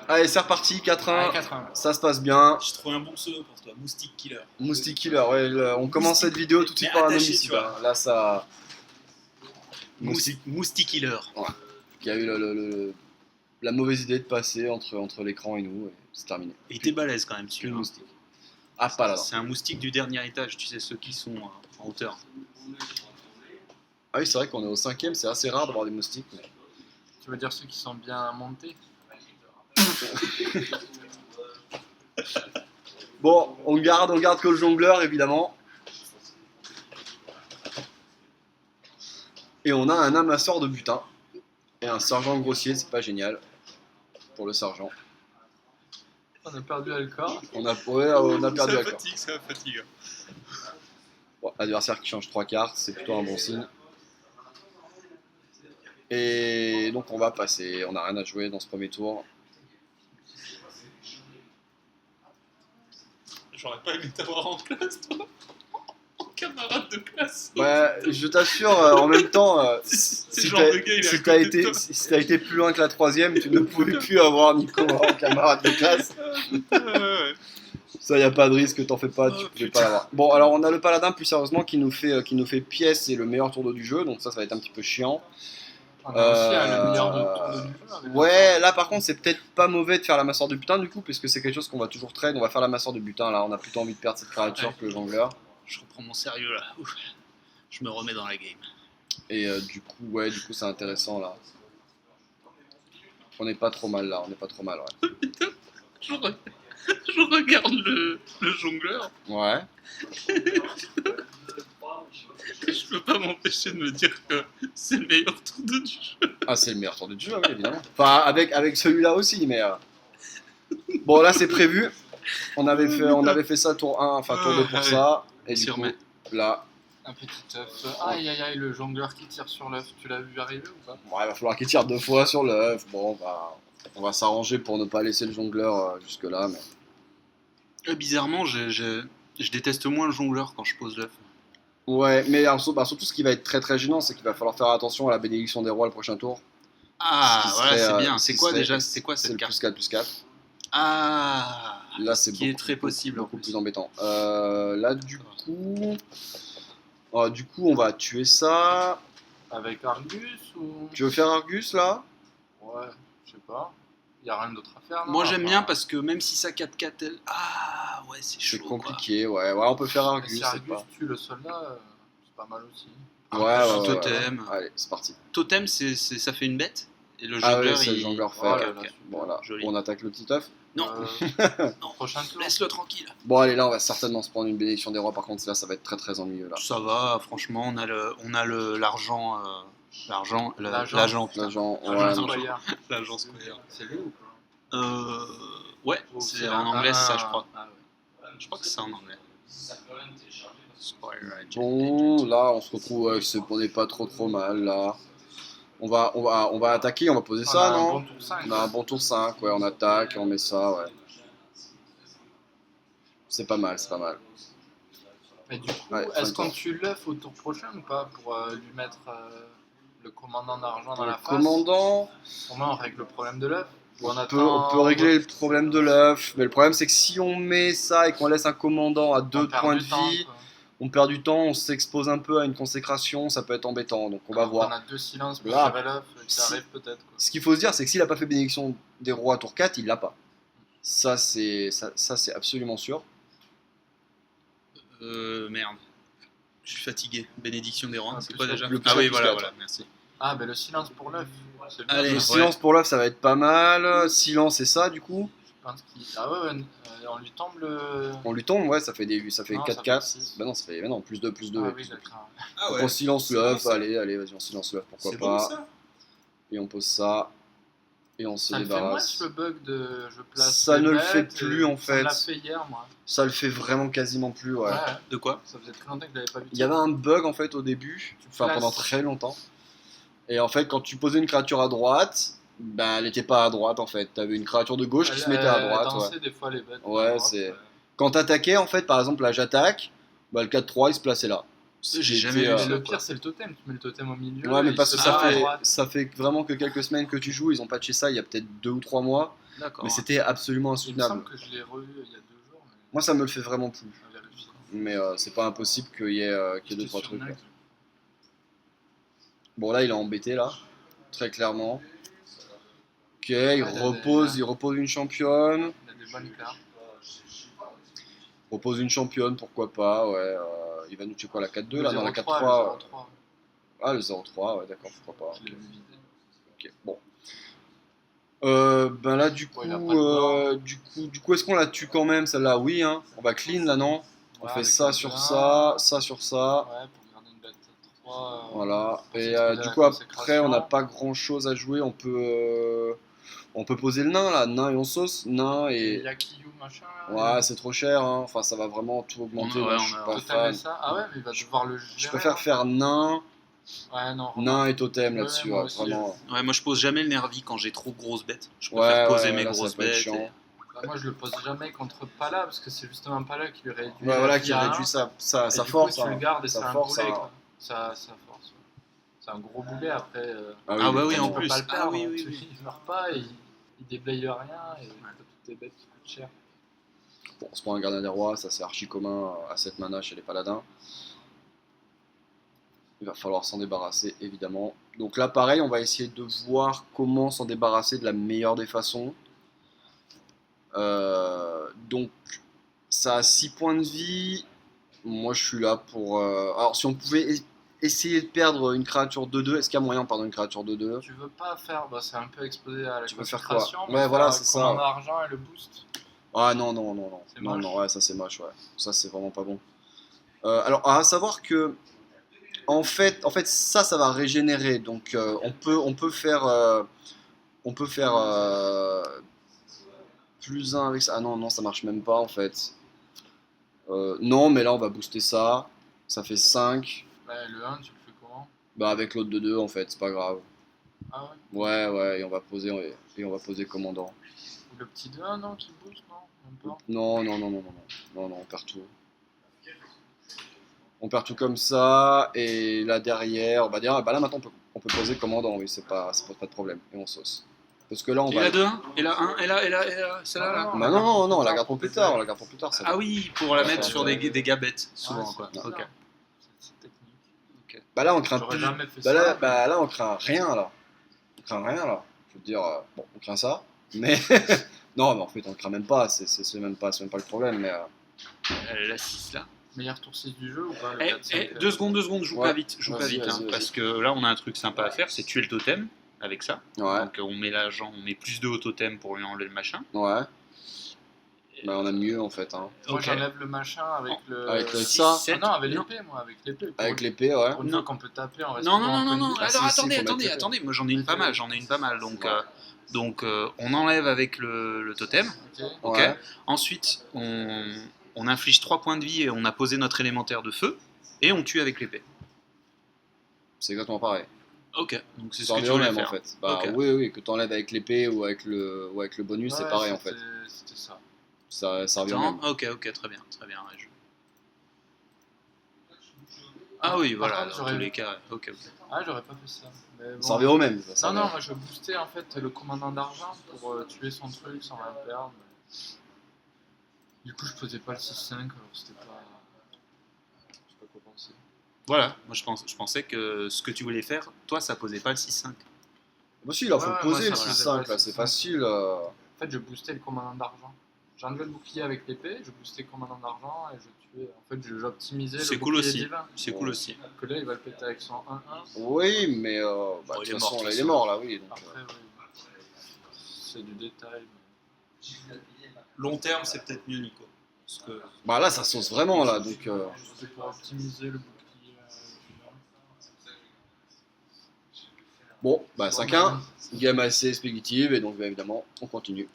Allez, c'est reparti, 4-1. Allez, 80. Ça se passe bien. J'ai trouvé un bon pseudo pour toi, Moustique Killer. Moustique Killer, ouais, on commence cette vidéo tout de suite Mais par un attaché, homicide. tu vois. Là, ça. Moustique Moustique Killer. qui a eu la mauvaise idée de passer entre l'écran et nous, et c'est terminé. Et t'es balèze quand même, Plus de celui-là. moustique. Ah, pas là. C'est un moustique du dernier étage, tu sais, ceux qui sont en hauteur. Ah oui, c'est vrai qu'on est au 5ème, c'est assez rare d'avoir des moustiques. Mais... Tu veux dire ceux qui sont bien montés? Bon, on garde que le jongleur, évidemment. Et on a un amasseur de butin. Et un sergent grossier, c'est pas génial. Pour le sergent. On a perdu Alcor. On a perdu la corde. Ça fatigue. Bon, adversaire qui change 3 cartes, c'est plutôt un bon signe. Et donc on va passer, on n'a rien à jouer dans ce premier tour. J'aurais pas aimé t'avoir en classe, toi. En camarade de classe. Ouais, je t'assure, en même temps, C'est si le genre de gars, il est à côté de toi. si t'as été plus loin que la 3ème, tu ne pouvais plus avoir Nico en camarade de classe. Ouais. Ça, y a pas de risque, t'en fais pas, tu Oh, pouvais putain. pas l'avoir. Bon, alors on a le paladin plus sérieusement qui nous fait pièce et le meilleur tour d'eau du jeu, donc ça va être un petit peu chiant. On a aussi le meilleur de tour de du jeu. avec Ouais, là par contre c'est peut-être pas mauvais de faire la masseur de butin du coup, puisque c'est quelque chose qu'on va toujours trade, on va faire la masseur de butin là, on a plutôt envie de perdre cette créature Ouais. que le jongleur. Je reprends mon sérieux là. Ouf. Je me remets dans la game. Et du coup c'est intéressant là. On n'est pas trop mal là, on n'est pas trop mal, ouais. Je regarde le jongleur. Ouais. Je peux pas m'empêcher de me dire que c'est le meilleur tour de du jeu. Ah, c'est le meilleur tour du jeu, oui, évidemment. Enfin, avec celui-là aussi, mais... Bon, là, c'est prévu. On avait fait ça tour 1, enfin tour 2 pour ça. Et du S'y coup, remet. là, Un petit œuf. Aïe aïe aïe, le jongleur qui tire sur l'œuf, tu l'as vu arriver ou pas? bon, il va falloir qu'il tire 2 fois sur l'œuf. Bon, on va s'arranger pour ne pas laisser le jongleur jusque-là. Mais... Bizarrement, je déteste moins le jongleur quand je pose l'œuf. Ouais, mais alors, surtout ce qui va être très très gênant, c'est qu'il va falloir faire attention à la bénédiction des rois le prochain tour. Ah, Ce qui voilà, serait, c'est bien. ce C'est qui quoi serait- déjà? C'est quoi C'est cette le carte? plus 4 plus 4. Ah, Là, c'est ce qui est très possible en beaucoup plus. plus embêtant. Là, du coup, on va tuer ça. Avec Argus ou. Tu veux faire Argus là? Ouais, je sais pas. Y a rien d'autre à faire. non? Moi j'aime Enfin, bien parce que même si ça 4-4 elle... Ah ouais c'est C'est chaud quoi. compliqué, ouais, on peut faire Argus. Si c'est Argus pas... tue le soldat, c'est pas mal aussi. Argus, totem. Allez, c'est parti. Totem ça fait une bête. Et le Ah jongleur ouais, c'est le il... jongleur fait. Voilà, Ok, ok. Voilà, Joli. on attaque le petit œuf. Non, non. Prochain tour. Laisse-le tranquille. Bon, allez, là, on va certainement se prendre une bénédiction des rois. Par contre, là, ça va être très très ennuyeux là. Ça va, franchement, on a l'argent, L'agent. putain. L'agent, Ah, ouais, je non. sais pas hier. L'agent Square. C'est lui ou pas? Ouais, Ou c'est en anglais c'est ça je crois. Ah, ouais. Je crois que c'est en anglais. Square Agent. Bon, là, on se retrouve avec ce on n'est pas trop mal là. On va attaquer, on va poser On ça, a un non? bon tour 5. On a un bon tour 5, ouais, on attaque et on met ça, ouais. C'est pas mal, c'est pas mal. Mais du coup, Ouais, est-ce fin de qu'on tue l'œuf au tour prochain ou pas pour lui mettre le commandant d'argent dans Le la face? commandant, Au moins on règle le problème de l'œuf. Ou on peut régler le problème de l'œuf, mais le problème c'est que si on met ça et qu'on laisse un commandant à 2 points de vie, on perd du temps, on s'expose un peu à une consécration, ça peut être embêtant, donc on va voir. On a 2 silences pour Là, gérer l'œuf, si- ça arrive peut-être. Quoi. Ce qu'il faut se dire, c'est que s'il a pas fait bénédiction des rois à tour 4, il l'a pas. Ça c'est absolument sûr. Merde. Je suis fatigué. Bénédiction des rois, Ah, c'est plus quoi quatre, déjà? le plus Ah oui, quatre, voilà, plus voilà, merci. Ah, ben le silence pour l'œuf. C'est bien. Allez. Le Ouais. silence pour l'œuf, ça va être pas mal. Silence, c'est ça du coup. Je pense qu'il. Ah ouais, on lui tombe le. On lui tombe, ouais, ça fait Non, ça 4-4. fait six. Bah non, ça fait bah non, plus 2, plus 2. Ah oui, d'accord. Ah Donc on silence C'est l'œuf, bon, ça. allez, vas-y, on silence l'œuf, pourquoi C'est pas. bon ça? Et on pose ça. Et on se Ça le fait moins débarrasse. le bug de je place. Ça les ne le bêtes, fait plus, et en Ça me l'a fait. fait hier, moi. Ça le fait vraiment quasiment plus, ouais. Ouais. De quoi? Ça faisait très longtemps que je l'avais pas vu. Il y avait un bug en fait au début, enfin places. pendant très longtemps. Et en fait, quand tu posais une créature à droite, ben elle était pas à droite en fait. T'avais une créature de gauche qui se mettait à droite. Ouais. Danser des fois les bêtes. Ouais, à droite, c'est- Quand t'attaquais en fait, par exemple là j'attaque, bah, le 4-3 il se plaçait là. J'ai C'était, jamais vu Mais ça. le pire, c'est le totem. Tu mets le totem au milieu. Ouais, mais il parce se que met à ça droite. fait vraiment que quelques semaines que tu joues, ils ont patché ça il y a peut-être 2 ou 3 mois. D'accord. Mais c'était absolument Il me insoutenable. semble que je l'ai revu il y a 2 jours, mais Moi, ça me le fait vraiment plus. je vais vérifier. Mais c'est pas impossible qu'il y ait 2-3 J'étais sur trucs. Là. Nax. Bon, là, il est embêté, là. Très clairement. Ok, il repose une championne. Il a des bonnes cartes. Propose une championne, pourquoi pas, ouais. Il va nous tuer quoi, la 4-2 là? Le Non, la 0-3, 4-3. le 0-3. Ah, le 0-3, ouais, d'accord, pourquoi pas. Je l'ai vu viser. Ok, bon. Ben là, du coup, Ouais, il a pas de bord. du coup, est-ce qu'on la tue quand même, celle-là? Oui, hein. On va clean, là, non? On Ouais, fait avec ça le sur 2-1. ça sur ça. Ouais, pour garder une bête 3. Voilà. pour Et s'exposer à du la coup, après, consécration. on n'a pas grand-chose à jouer. On peut poser le nain, là. Nain et on sauce. Nain Et et... Yakiyu, machin. Là, Ouais, c'est trop cher, hein. Enfin, ça va vraiment tout augmenter. Ouais, Donc, je suis pas Totem et fan. ça. Ah ouais, mais il va devoir le gérer. Je préfère faire nain, Ouais, non, nain et totem Ouais, là-dessus, moi ouais, aussi. vraiment. Ouais, moi je pose jamais le nervi quand j'ai trop de grosses bêtes. Je Ouais, préfère poser ouais, mes là, ça grosses peut être bêtes. chiant. Bah, moi, je le pose jamais contre Pala parce que c'est justement Pala qui lui réduit. Ouais, la voilà, vie qui à réduit 1. sa Et du force. coup, tu le gardes et sa c'est un force, boulet, hein. quoi. Ça force. Ouais. C'est un gros boulet après. Ah bah oui, clairement. en Tu peux plus. pas le Ah perdre. oui, oui, oui. Il meurt pas, il déblaye rien et t'as toutes tes bêtes qui coûtent cher. Bon, on se prend un gardien des rois, ça c'est archi commun à 7 mana chez les paladins. Il va falloir s'en débarrasser évidemment. Donc là pareil, on va essayer de voir comment s'en débarrasser de la meilleure des façons. Donc ça a 6 points de vie. Moi je suis là pour... Alors si on pouvait essayer de perdre une créature 2-2, est-ce qu'il y a moyen de perdre une créature 2-2? Tu veux pas faire, bah, c'est un peu exposé à la Tu veux faire quoi? concentration. Ouais, mais voilà, faire c'est ça. commande argent et le boost. Ah non, non, non, non. C'est Non, moche. non, ouais, ça c'est moche, ouais. Ça c'est vraiment pas bon. Alors, à savoir que, en fait ça va régénérer. Donc, on peut faire, plus un avec ça. Ah non, non, ça marche même pas en fait. Non, mais là on va booster ça. Ça fait 5. Ouais, le 1, tu le fais comment? Bah, avec l'autre de 2 en fait, c'est pas grave. Ah ouais. Ouais, ouais, et on va poser commandant. Ou le petit 2-1, non, qui boost, non? Même pas. Non, non, non, non, non, non, non, non, on perd tout. On perd tout comme ça, et là derrière, bah là maintenant on peut poser commandant, oui, ça pose pas de problème, et on sauce. Parce que là on Et va. la 2-1 Et la 1 Et la celle-là là Bah non, non, non, on la garde pour plus tard, on la garde pour plus tard. Ça Ah va. oui, pour la mettre Ouais, sur ouais. des gabettes, souvent Ouais, quoi. c'est Ok. ça. C'est technique. Bah là on craint J'aurais plus. jamais fait Bah ça. là on craint rien là. On craint rien là. Je veux dire, bon, on craint ça, mais non, mais en fait on craint même pas, c'est même pas le problème, mais. La 6 là. Meilleur tour 6 du jeu ou pas? Le Eh, 4-5, 2 secondes, joue Ouais. pas vite, joue pas Vas-y, vite, hein, vas-y. parce que là on a un truc sympa à faire, c'est tuer le totem avec ça. Ouais, Donc on met l'agent, on met plus de au totem pour lui enlever le machin. ouais. Bah on a mieux en fait, hein. Moi Ok. j'enlève le machin avec le. Avec le Six, ça. sept, Ah non, avec non. l'épée, moi, avec l'épée. Avec l'épée, ouais. Pour une Non. fois qu'on peut taper en Non, respirant non, non, un non, peu non. de vie. Ah, si, Alors si, faut mettre l'épée. attendez, moi j'en ai une pas mal, Donc, Ouais. on enlève avec le totem. Ok. Ok. Ouais. Ensuite, on inflige 3 points de vie et on a posé notre élémentaire de feu. Et on tue avec l'épée. C'est exactement pareil. Ok, donc c'est ce Ça que tu revient au voulais même en faire. fait. Bah Ok. oui, oui, que t'enlèves avec l'épée ou avec le bonus, c'est Ouais, pareil en fait. C'était ça. Ça revient au même. Ok, très bien, ouais, Ah oui, Par voilà, contre, dans tous les cas. Ok. Ah, j'aurais pas fait ça. Mais bon. Ça revient au même. Ça Non, non, revient. moi je boostais en fait le commandant d'argent pour tuer son truc sans rien perdre. Du coup, je faisais pas le 6-5, alors c'était pas. Je sais pas quoi penser. Voilà, moi je pensais que ce que tu voulais faire, toi ça posait pas le 6-5. Bah si, là, faut Ouais, le ouais, poser moi, le ça me 6-5, faisait là, pas c'est le 6-5. facile. En fait, je boostais le commandant d'argent. J'enlevais le bouclier avec l'épée, je boostais le commandant d'argent et je tuais. En fait, j'optimisais C'est le cool bouclier aussi. divin. C'est cool aussi. Que là, il va le péter avec son 1-1. Oui, mais bah, Bon, de il est toute mort, façon, de là, toute il est mort, là, oui. Donc, Après, oui. C'est du détail. Long terme, c'est peut-être mieux, Nico. Parce que... Bah là, ça sauce vraiment, là, donc. C'était pour optimiser le bouclier. Bon, bah 5-1, game assez expéditive, et donc, bah, évidemment, on continue.